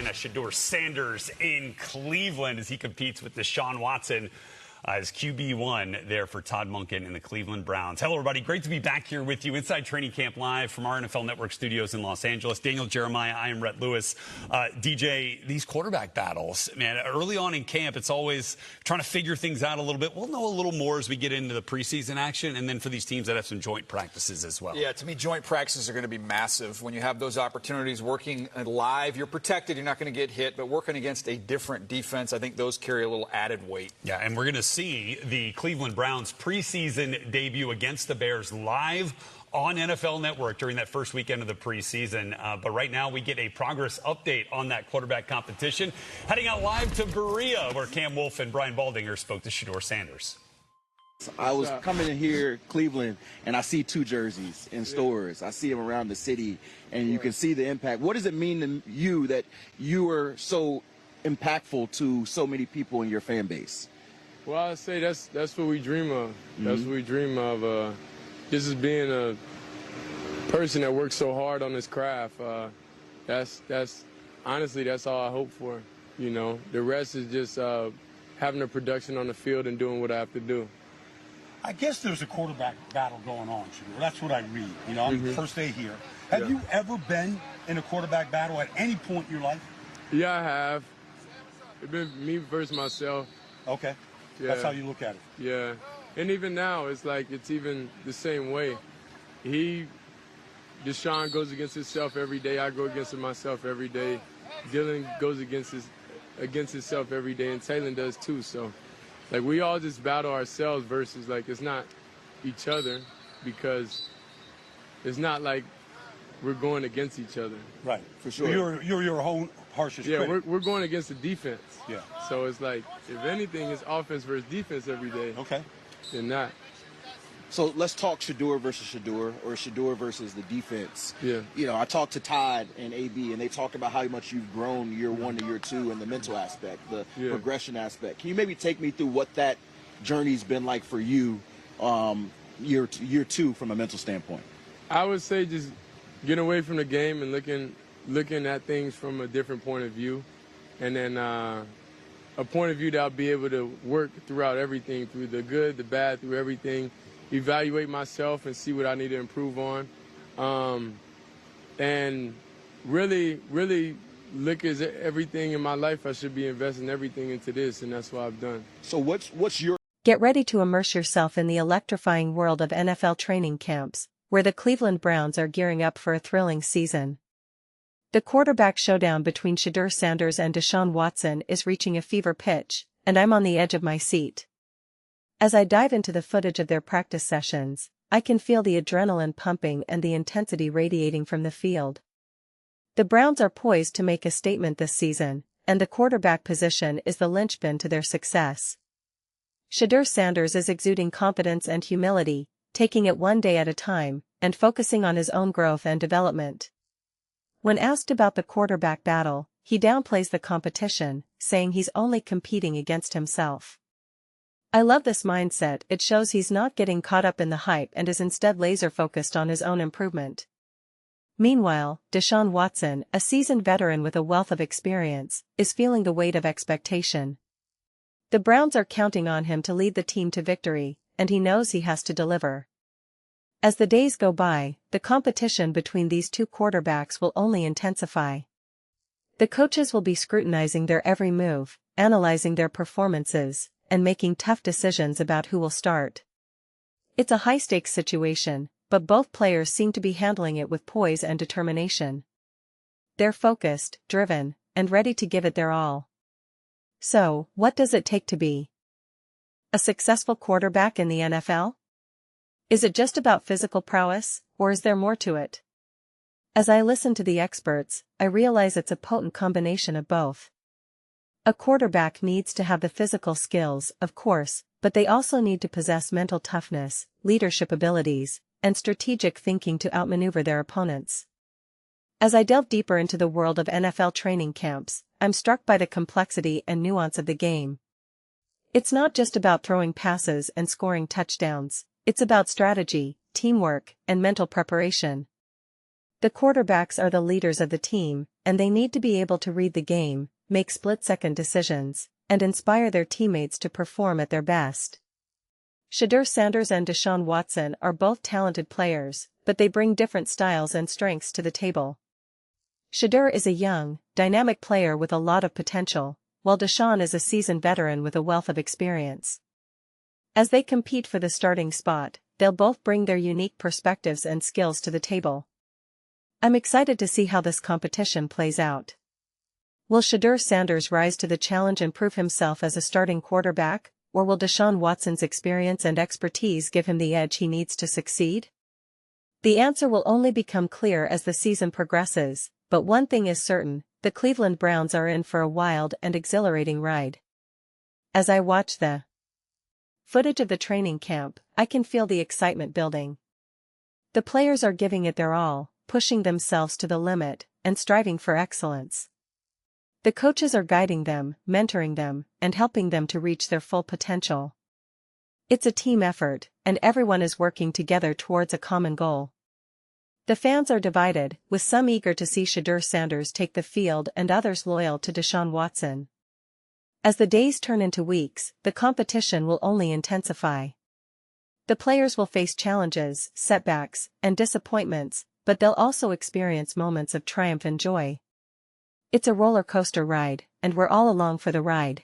Carolina, Shedeur Sanders in Cleveland as he competes with Deshaun Watson as QB1 there for Todd Monken in the Cleveland Browns. Hello, everybody. Great to be back here with you inside Training Camp Live from our NFL Network studios in Los Angeles. Daniel Jeremiah, I am Rhett Lewis. DJ, these quarterback battles, man, early on in camp, it's always trying to figure things out a little bit. We'll know a little more as we get into the preseason action, and then for these teams that have some joint practices as well. Yeah, to me, joint practices are going to be massive. When you have those opportunities working live, you're protected, you're not going to get hit, but working against a different defense, I think those carry a little added weight. Yeah, and we're going to see the Cleveland Browns preseason debut against the Bears live on NFL Network during that first weekend of the preseason. But right now we get a progress update on that quarterback competition. Heading out live to Berea, where Cam Wolfe and Brian Baldinger spoke to Shedeur Sanders. I was coming in here, Cleveland, and I see two jerseys in stores. I see them around the city, and you can see the impact. What does it mean to you that you were so impactful to so many people in your fan base? Well, I say that's what we dream of. That's what we dream of. Just as being a person that works so hard on this craft. That's honestly that's all I hope for. You know, the rest is just having a production on the field and doing what I have to do. I guess there's a quarterback battle going on, Shedeur. That's what I read. You know, I'm first day here. Have you ever been in a quarterback battle at any point in your life? Yeah, I have. It's been me versus myself. Okay. Yeah. That's how you look at it. Yeah. And even now, it's like it's even the same way. Deshaun goes against himself every day. I go against myself every day. Dylan goes against himself every day, and Taylor does too. So, like, we all just battle ourselves versus, like, it's not each other, because it's not like we're going against each other. Right, for sure. You're your own harshest critic. Yeah, we're going against the defense. Yeah. So it's like, if anything, it's offense versus defense every day. Okay. Than not. So let's talk Shedeur versus Shedeur, or Shedeur versus the defense. Yeah. You know, I talked to Todd and AB, and they talked about how much you've grown year one to year two in the mental aspect, the progression aspect. Can you maybe take me through what that journey's been like for you year two from a mental standpoint? I would say just getting away from the game and looking at things from a different point of view, and then a point of view that I'll be able to work throughout everything, through the good, the bad, through everything, evaluate myself and see what I need to improve on, and really look at everything in my life. I should be investing everything into this, and that's what I've done. So what's your... Get ready to immerse yourself in the electrifying world of NFL training camps, where the Cleveland Browns are gearing up for a thrilling season. The quarterback showdown between Shedeur Sanders and Deshaun Watson is reaching a fever pitch, and I'm on the edge of my seat. As I dive into the footage of their practice sessions, I can feel the adrenaline pumping and the intensity radiating from the field. The Browns are poised to make a statement this season, and the quarterback position is the linchpin to their success. Shedeur Sanders is exuding confidence and humility, taking it one day at a time, and focusing on his own growth and development. When asked about the quarterback battle, he downplays the competition, saying he's only competing against himself. I love this mindset. It shows he's not getting caught up in the hype and is instead laser-focused on his own improvement. Meanwhile, Deshaun Watson, a seasoned veteran with a wealth of experience, is feeling the weight of expectation. The Browns are counting on him to lead the team to victory, and he knows he has to deliver. As the days go by, the competition between these two quarterbacks will only intensify. The coaches will be scrutinizing their every move, analyzing their performances, and making tough decisions about who will start. It's a high-stakes situation, but both players seem to be handling it with poise and determination. They're focused, driven, and ready to give it their all. So, what does it take to be a successful quarterback in the NFL? Is it just about physical prowess, or is there more to it? As I listen to the experts, I realize it's a potent combination of both. A quarterback needs to have the physical skills, of course, but they also need to possess mental toughness, leadership abilities, and strategic thinking to outmaneuver their opponents. As I delve deeper into the world of NFL training camps, I'm struck by the complexity and nuance of the game. It's not just about throwing passes and scoring touchdowns. It's about strategy, teamwork, and mental preparation. The quarterbacks are the leaders of the team, and they need to be able to read the game, make split-second decisions, and inspire their teammates to perform at their best. Shedeur Sanders and Deshaun Watson are both talented players, but they bring different styles and strengths to the table. Shedeur is a young, dynamic player with a lot of potential, while Deshaun is a seasoned veteran with a wealth of experience. As they compete for the starting spot, they'll both bring their unique perspectives and skills to the table. I'm excited to see how this competition plays out. Will Shedeur Sanders rise to the challenge and prove himself as a starting quarterback, or will Deshaun Watson's experience and expertise give him the edge he needs to succeed? The answer will only become clear as the season progresses, but one thing is certain, the Cleveland Browns are in for a wild and exhilarating ride. As I watch the footage of the training camp, I can feel the excitement building. The players are giving it their all, pushing themselves to the limit, and striving for excellence. The coaches are guiding them, mentoring them, and helping them to reach their full potential. It's a team effort, and everyone is working together towards a common goal. The fans are divided, with some eager to see Shedeur Sanders take the field and others loyal to Deshaun Watson. As the days turn into weeks, the competition will only intensify. The players will face challenges, setbacks, and disappointments, but they'll also experience moments of triumph and joy. It's a roller coaster ride, and we're all along for the ride.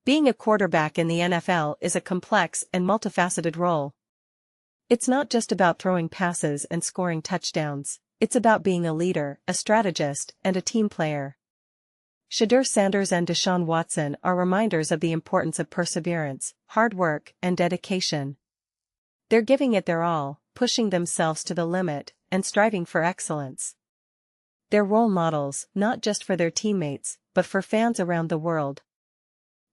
Being a quarterback in the NFL is a complex and multifaceted role. It's not just about throwing passes and scoring touchdowns, it's about being a leader, a strategist, and a team player. Shedeur Sanders and Deshaun Watson are reminders of the importance of perseverance, hard work, and dedication. They're giving it their all, pushing themselves to the limit, and striving for excellence. They're role models, not just for their teammates, but for fans around the world.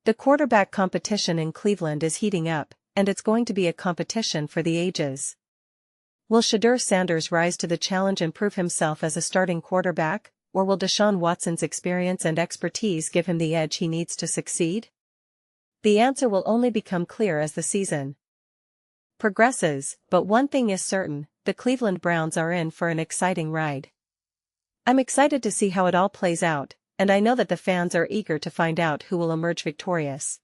The quarterback competition in Cleveland is heating up, and it's going to be a competition for the ages. Will Shedeur Sanders rise to the challenge and prove himself as a starting quarterback, or will Deshaun Watson's experience and expertise give him the edge he needs to succeed? The answer will only become clear as the season progresses, but one thing is certain, the Cleveland Browns are in for an exciting ride. I'm excited to see how it all plays out, and I know that the fans are eager to find out who will emerge victorious.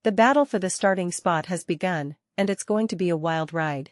The battle for the starting spot has begun, and it's going to be a wild ride.